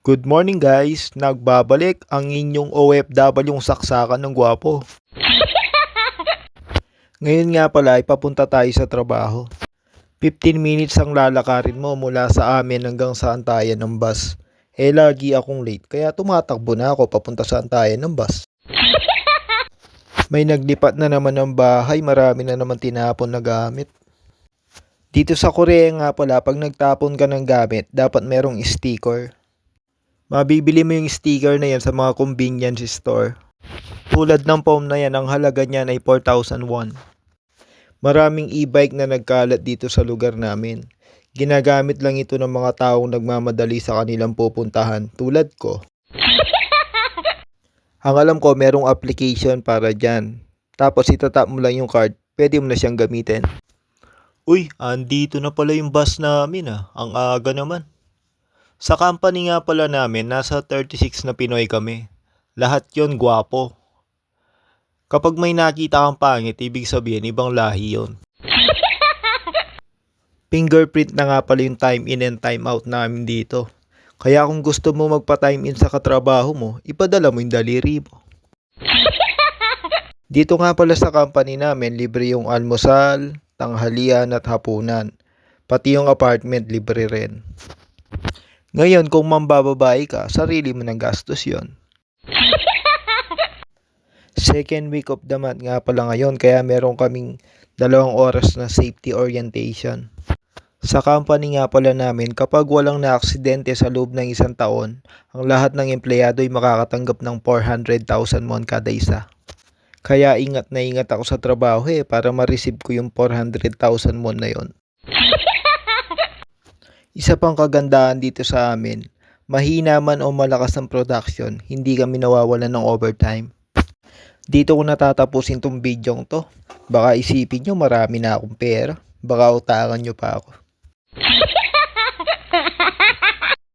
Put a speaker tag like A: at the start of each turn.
A: Good morning guys! Nagbabalik ang inyong OFW saksakan ng gwapo. Ngayon nga pala ay papunta tayo sa trabaho. 15 minutes ang lalakarin mo mula sa amin hanggang sa antayan ng bus. Lagi akong late kaya tumatakbo na ako papunta sa antayan ng bus. May naglipat na naman ng bahay, marami na naman tinapon na gamit. Dito sa Korea nga pala, pag nagtapon ka ng gamit, dapat merong sticker. Mabibili mo yung sticker na yan sa mga convenience store. Tulad ng foam na yan, ang halaga niyan ay 4,001. Maraming e-bike na nagkalat dito sa lugar namin. Ginagamit lang ito ng mga taong nagmamadali sa kanilang pupuntahan, tulad ko. Ang alam ko, merong application para dyan. Tapos itatap mo lang yung card, pwede mo na siyang gamitin. Uy, andito na pala yung bus namin ah. Ang aga naman. Sa company nga pala namin, nasa 36 na Pinoy kami. Lahat yon gwapo. Kapag may nakita kang pangit, ibig sabihin ibang lahi yon. Fingerprint na nga pala yung time in and time out namin dito. Kaya kung gusto mo magpa-time in sa katrabaho mo, ipadala mo yung daliri mo. Dito nga pala sa company namin, libre yung almusal, tanghalian at hapunan. Pati yung apartment, libre rin. Ngayon, kung mambababae ka, sarili mo ng gastos yon. Second week of the month nga pala ngayon, kaya meron kaming 2 oras na safety orientation. Sa company nga pala namin, kapag walang naaksidente sa loob ng 1 taon, ang lahat ng empleyado ay makakatanggap ng 400,000 won kada isa. Kaya ingat na ingat ako sa trabaho para ma-receive ko yung 400,000 won na yon. Isa pang kagandahan dito sa amin, mahina man o malakas ang production, hindi kami nawawalan ng overtime. Dito ko natatapusin tong bidyong to. Baka isipin nyo marami na akong pera. Baka utangan nyo pa ako.